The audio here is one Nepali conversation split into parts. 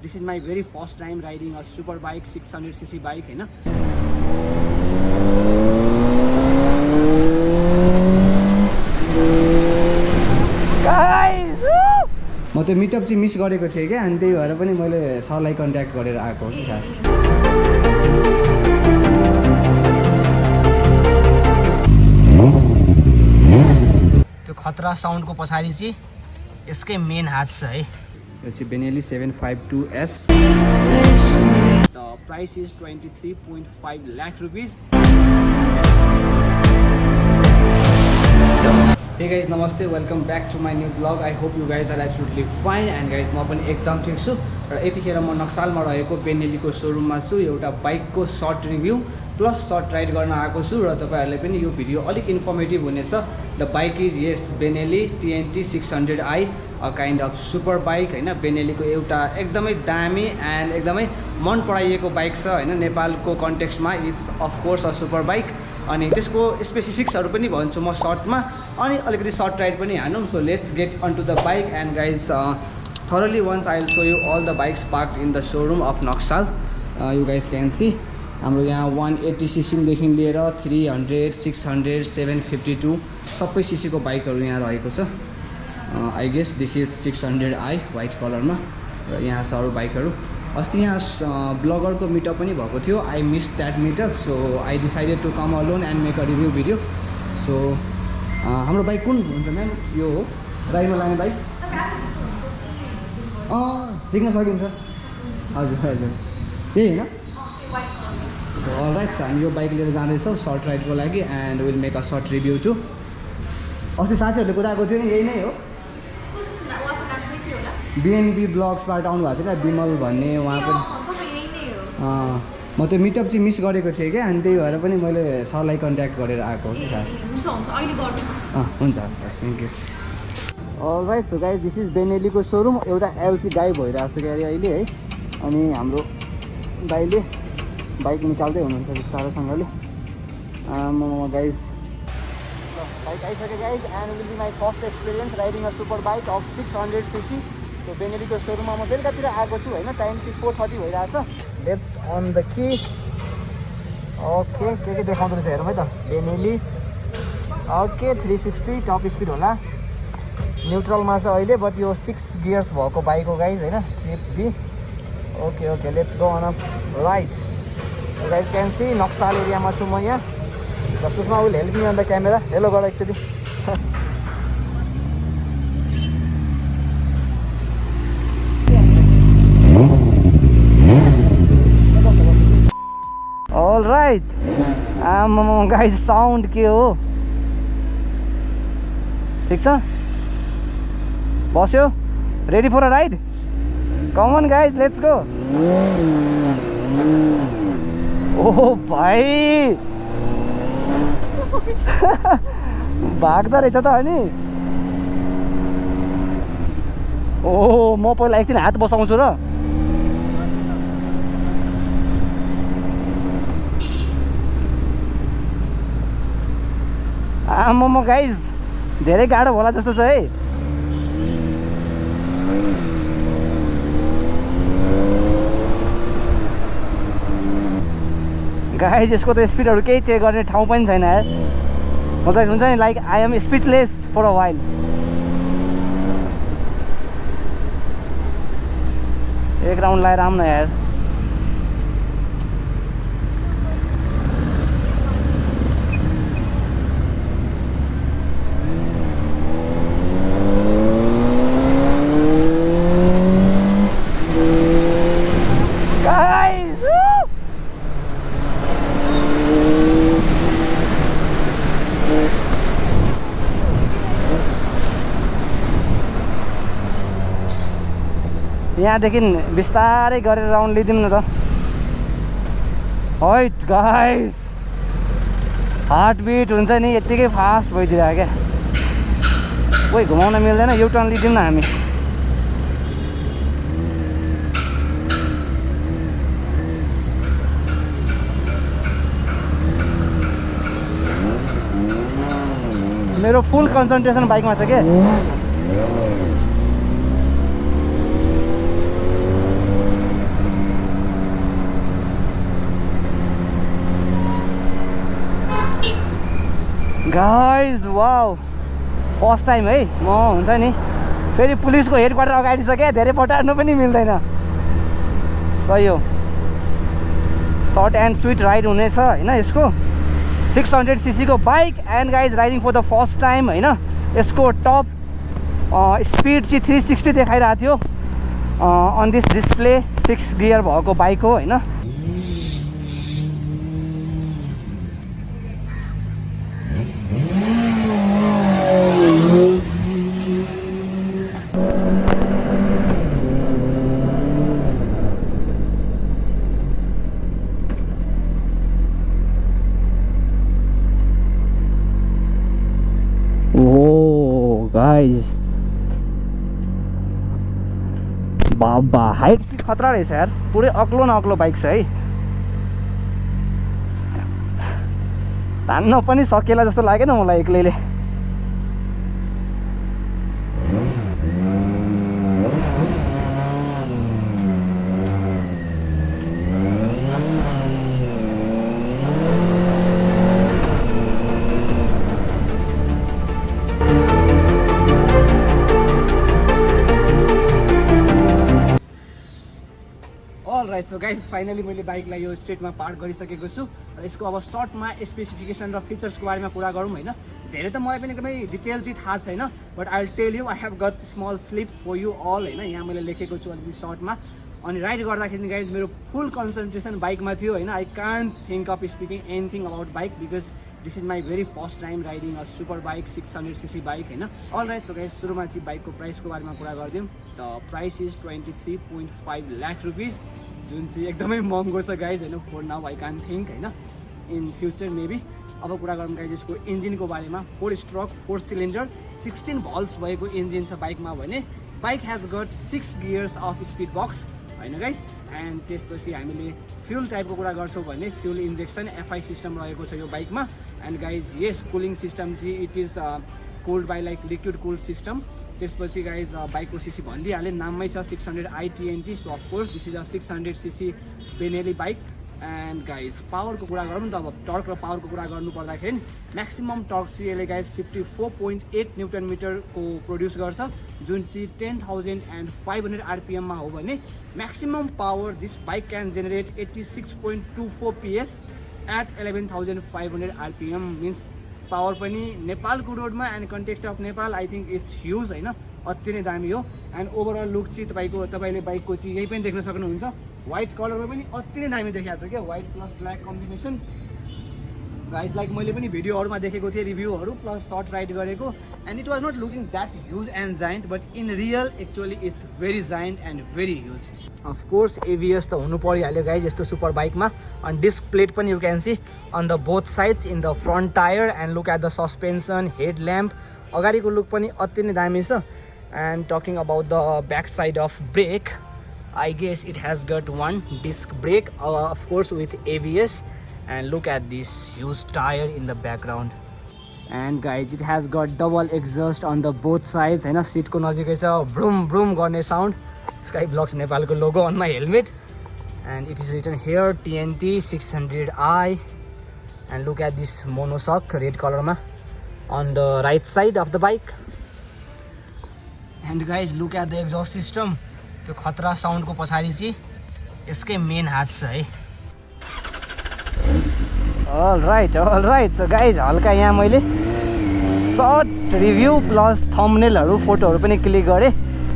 This is my very first time riding a super bike, 600cc bike, हैन। गाइस म त्यो मिटअप चाहिँ मिस गरेको थिएँ क्या, अनि त्यही भएर पनि मैले सरलाई कन्ट्याक्ट गरेर आएको कि खास। त्यो खतरा साउन्डको पछाडि चाहिँ यसकै मेन हात छ है। यो चाहिँ Benelli 752S। The price is 23.5 lakh rupees. Hey guys, नमस्ते, welcome back to my new vlog. I hope you guys are absolutely fine. And guys म पनि एकदम ठिक छु र यतिखेर म नक्सालमा रहेको बेनेलीको सोरुममा छु। एउटा बाइकको short review plus short ride गर्न आएको छु र तपाईँहरूले पनि यो भिडियो अलिक इन्फर्मेटिभ हुनेछ। The bike is yes Benelli TNT 600i, a kind of super bike हैन। बेनेलीको एउटा एकदमै दामी एन्ड एकदमै मन पराइएको बाइक छ हैन नेपालको कन्टेक्स्टमा। It's of course a super bike. अनि त्यसको स्पेसिफिक्सहरू पनि भन्छु म सर्टमा, अनि अलिकति सर्ट राइड पनि हानौँ। So let's get on to the bike and guys thoroughly once I will show you all the bikes parked in the showroom of Naxal. You guys can see हाम्रो यहाँ 180cc देखि लिएर 300, 600, 752 सबै सीसीको बाइकहरू यहाँ रहेको छ। I guess this is 600i white कलरमा र यहाँ छ अरू बाइकहरू। अस्ति यहाँ ब्लगरको मिटअप पनि भएको थियो। I miss that meetup, so I decided to come alone and make a review video. So हाम्रो बाइक कुन हुन्छ म्याम? यो हो राइडमा लाने बाइक। झिक्न सकिन्छ। हजुर हजुर त्यही होइन। सो अलराइट, हामी यो बाइक लिएर जाँदैछौँ सर्ट राइडको लागि and will make a short review too. अस्ति साथीहरूले कुदाएको थियो नि, यही नै हो। BNB ब्लग्सबाट आउनु भएको थियो क्या, विमल भन्ने उहाँ पनि। म त्यो मिटअप चाहिँ मिस गरेको थिएँ क्या, अनि त्यही भएर पनि मैले सरलाई कन्ट्याक्ट गरेर आएको हो कि खास। हुन्छ हस् हस्, thank you. Alright, so guys this is बेनेलीको सोरुम। एउटा एलसी गाई भइरहेको छ क्यारे अहिले है। अनि हाम्रो दाइले बाइक निकाल्दै हुनुहुन्छ बिस्तारोसँगले। गाइज बाइक आइसक्यो guys and will be my first experience riding a super bike of 600cc। So बेनेलीको सोरुममा म बेलुकातिर आएको छु होइन। टाइम चाहिँ 4:30 भइरहेछ। Let's on the key. Okay, के देखाउँदो रहेछ हेरौँ है त। बेनेली ओके 360 टप स्पिड होला। न्युट्रलमा छ अहिले, बट यो 6 गियर्स भएको बाइक हो गाइज होइन। Trip B. Okay okay, let's go on a ride. Guys can see Naxal एरियामा छु म यहाँ। र Sushma will help me on the camera. Hello गर एकचोटि। All right, guys, साउन्ड के हो? ठिक छ, बस्यो? Ready for a ride? Come on guys, let's go. Oh भाइ भाग्दो रहेछ त अनि। ओह, म पहिला एकछिन हात बसाउँछु र। आम्म गाइज, धेरै गाह्रो होला जस्तो छ है। गाइज यसको त स्पिडहरू केही चेक गर्ने ठाउँ पनि छैन यार। मतलब हुन्छ नि, like I am speechless for a while. एक राउन्ड लगाएर आउँ न यार। यहाँदेखि बिस्तारै गरेर राउन्ड लिदिउँ न त। हैट गाइस, हार्ट बिट हुन्छ नि यत्तिकै फास्ट भइदिरहेको क्या। कोही घुमाउन मिल्दैन, यो टर्न लिदिउँ न हामी। मेरो फुल कन्सन्ट्रेसन बाइकमा छ के। गाइज वाउ फर्स्ट टाइम है म हुन्छ नि फेरि पुलिसको हेड क्वार्टर अगाडि छ क्या धेरै पटार्नु पनि मिल्दैन सही हो सर्ट एन्ड स्विट राइड हुनेछ होइन यसको 600cc को bike and guys riding for the first time होइन यसको टप स्पिड चाहिँ 360 देखाइरहेको थियो अन दिस डिस्प्ले 6 गियर भएको बाइक हो होइन गाइस बाबा हाइट चाहिँ खतरा रहेछ यार पुरै अग्लो न अग्लो बाइक छ है तान्न पनि सकेला जस्तो लागेन मलाई एक्लैले राइट सो गाइस फाइनली मैले बाइकलाई यो स्टेटमा पार्क गरिसकेको छु र यसको अब सर्टमा स्पेसिफिकेसन र फिचर्सको बारेमा कुरा गरौँ होइन धेरै त मलाई पनि एकदमै डिटेल चाहिँ थाहा छैन but I will tell you I have got small slip for you all होइन यहाँ मैले लेखेको छु अलिकति सर्टमा अनि राइड गर्दाखेरि गाइज मेरो फुल कन्सन्ट्रेसन बाइकमा थियो होइन I can't think of speaking anything about bike because this is my very first time riding a super bike 600cc bike होइन अल राइट सो गाइज सुरुमा चाहिँ बाइकको प्राइसको बारेमा कुरा गरिदिउँ the price is 23.5 lakh rupees जुन चाहिँ एकदमै महँगो छ गाइज होइन फर नाउ आई कान थिङ्क होइन इन फ्युचर मेबी अब कुरा गरौँ गाइज यसको इन्जिनको बारेमा 4 स्ट्रोक 4 सिलिन्डर 16 भल्भ्स भएको इन्जिन छ बाइकमा भने bike has got 6 gears of speed box होइन गाइज एन्ड त्यसपछि हामीले फ्युल टाइपको कुरा गर्छौँ भने फ्युल इन्जेक्सन एफआई सिस्टम रहेको छ यो बाइकमा एन्ड गाइज यस कुलिङ सिस्टम चाहिँ it is cold by like liquid cooled system त्यसपछि गाइज बाइकको सिसी भनिदिइहालेँ नाममै छ 600i TNT so of course this is a 600cc Benelli bike and guys पावरको कुरा गरौँ त अब टर्क र पावरको कुरा गर्नु पर्दाखेरि म्याक्सिमम टर्क चाहिँ यसले गाइज 54.8 न्युटन मिटरको प्रोड्युस गर्छ जुन चाहिँ 10,500 RPMमा हो भने maximum power this bike can generate 86.24 PS at 11,500 RPM means power पनि नेपालको रोडमा and context of Nepal I think it's huge होइन अति नै दामी हो एन्ड ओभरअल लुक चाहिँ तपाईँले बाइकको चाहिँ यही पनि देख्न सक्नुहुन्छ व्हाइट कलरमा पनि अति नै दामी देखाएको छ क्या white plus black combination guys like मैले पनि भिडियोहरूमा देखेको थिएँ रिभ्यूहरू प्लस सर्ट राइड गरेको and it was not looking that huge and giant but in real actually it's very giant and very huge of course ABS त हुनु परिहाल्यो गाइज यस्तो सुपर बाइकमा अनि डिस्क प्लेट पनि you can see on the both sides in the front tyre and look at the suspension head lamp अगाडिको लुक पनि अति नै दामी छ and talking about the back side of brake I guess it has got one disc brake of course with ABS and look at this huge tire in the background and guys it has got double exhaust on the both sides हैन सीट को नजिकै छ ब्रुम ब्रुम गर्ने साउन्ड स्काई ब्लक्स नेपालको logo on my helmet and it is written here TNT 600i and look at this monoshock red color ma on the right side of the bike and guys look at the exhaust system त्यो खतरा साउन्डको पछाडि चाहिँ यसकै मेन हात छ है अल राइट सो गाइज हल्का यहाँ मैले सर्ट रिभ्यू प्लस थम्बनेलहरू फोटोहरू पनि क्लिक गरेँ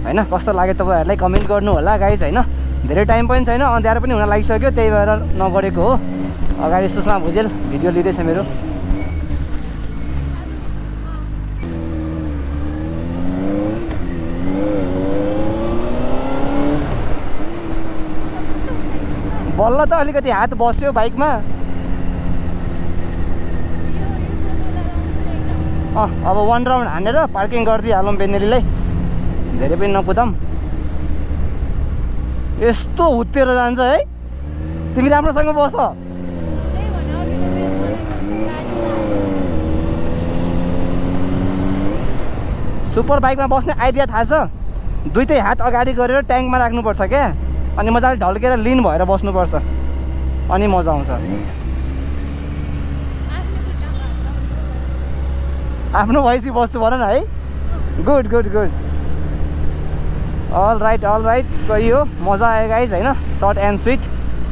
होइन कस्तो लाग्यो तपाईँहरूलाई कमेन्ट गर्नु होला गाइज होइन धेरै टाइम पनि छैन अँध्यारो पनि हुन लागिसक्यो त्यही भएर नगरेको हो अगाडि सुषमा भुजेल भिडियो लिँदैछ मेरो बल्ल त अलिकति हात बस्यो बाइकमा अब 1 राउन्ड हानेर पार्किङ गरिदिइहालौँ बेनेलीलाई धेरै पनि नकुदाम यस्तो हुत्तेर जान्छ है तिमी राम्रोसँग बस सुपर बाइकमा बस्ने आइडिया थाहा छ दुईटै हात अगाडि गरेर ट्याङ्कमा राख्नुपर्छ क्या अनि मजाले ढल्केर लिन भएर बस्नुपर्छ अनि मजा आउँछ आफ्नो भइसक्यो बस्छु भन न है good good good all right सही हो मजा आयो गाइज होइन सर्ट एन्ड स्विट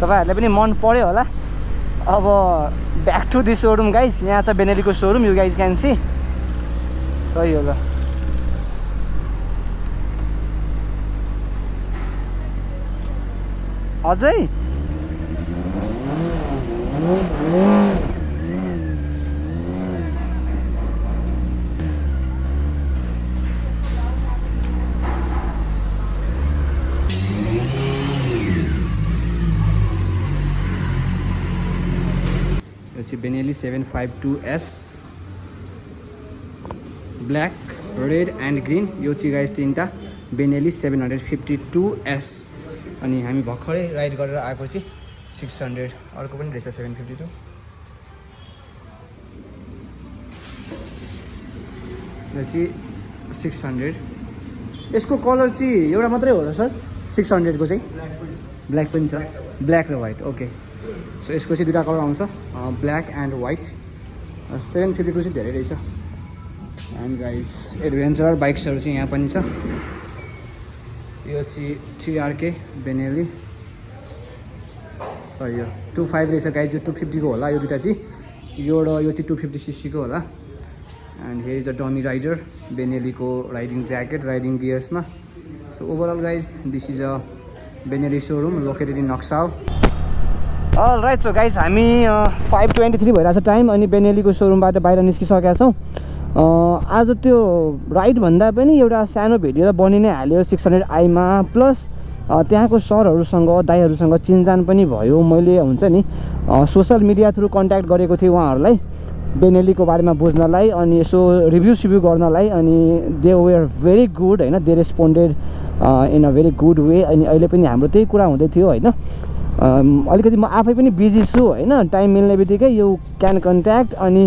तपाईँहरूले पनि मन पर्यो होला अब back to this showroom guys यहाँ छ बेनेलीको showroom you guys can see सही हो ल अझै Benelli 752S black red and green यो चाहिँ गाइस तीनटा Benelli 752S अनि हामी भर्खरै राइड गरेर आएपछि 600 अर्को पनि रहेछ 752 यो चाहिँ 600 यसको कलर चाहिँ एउटा मात्रै हो र सर 600 को चाहिँ ब्ल्याक पनि छ ब्ल्याक र व्हाइट ओके सो यसको चाहिँ दुईटा कलर आउँछ ब्ल्याक एन्ड व्हाइट 752 चाहिँ धेरै रहेछ एन्ड गाइस एडभेन्चर बाइक्सहरू चाहिँ यहाँ पनि छ यो चाहिँ 3RK बेनेली सरी यो 25 रहेछ गाइस जो 250 को होला यो दुईटा चाहिँ यो र यो चाहिँ 250cc को होला and here is a dummy rider बेनेलीको राइडिङ ज्याकेट राइडिङ गियर्समा so overall guys this is a Benelli showroom located in Naxal all right so guys हामी 5:23 भइरहेको छ टाइम अनि बेनेलीको सोरुमबाट बाहिर निस्किसकेका छौँ आज त्यो राइड भन्दा पनि एउटा सानो भिडियो बनि नै हाल्यो 600i मा प्लस त्यहाँको सरहरूसँग दाइहरूसँग चिनजान पनि भयो मैले हुन्छ नि सोसल मिडिया थ्रु कन्ट्याक्ट गरेको थिएँ उहाँहरूलाई बेनेलीको बारेमा बुझ्नलाई अनि यसो रिभ्यू गर्नलाई अनि दे वेयर भेरी गुड होइन they responded in a very good way अनि अहिले पनि हाम्रो त्यही कुरा हुँदै थियो होइन अलिकति म आफै पनि बिजी छु होइन टाइम मिल्ने बित्तिकै यु क्यान कन्ट्याक्ट अनि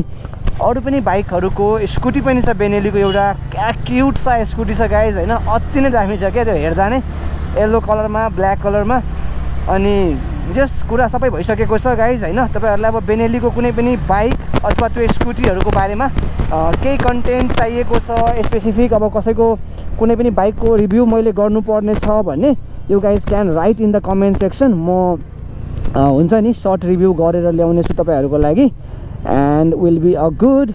अरू पनि बाइकहरूको स्कुटी पनि छ बेनेलीको एउटा क्या क्युट छ स्कुटी छ गाइज होइन अति नै दामी छ क्या त्यो हेर्दा नै येल्लो कलरमा ब्ल्याक कलरमा अनि जस कुरा सबै भइसकेको छ गाइज होइन तपाईँहरूलाई अब बेनेलीको कुनै पनि बाइक अथवा त्यो स्कुटीहरूको बारेमा केही कन्टेन्ट चाहिएको छ स्पेसिफिक अब कसैको कुनै पनि बाइकको रिभ्यू मैले गर्नुपर्ने छ भने you guys can write in the comment section म हुन्छ नि सर्ट रिभ्यू गरेर ल्याउने छु तपाईँहरूको लागि and will be a good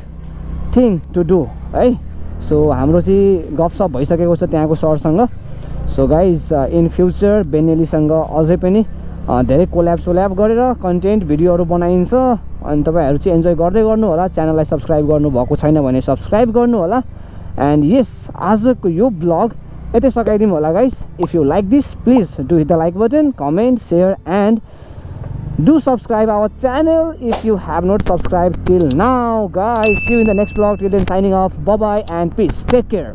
thing to do है सो हाम्रो चाहिँ गफसप भइसकेको छ त्यहाँको सरसँग सो गाइज इन फ्युचर बेनेलीसँग अझै पनि धेरै कोल्याब गरेर कन्टेन्ट भिडियोहरू बनाइन्छ अनि तपाईँहरू चाहिँ इन्जोय गर्दै गर्नु होला च्यानललाई सब्सक्राइब गर्नुभएको छैन भने सब्सक्राइब गर्नु होला एन्ड यस आजको यो ब्लग यतै सकाइदिउँ होला guys if you like this please do hit the like button comment share and do subscribe our channel if you have not subscribed till now guys. See you in the next vlog. Till then signing off, bye bye and peace, take care.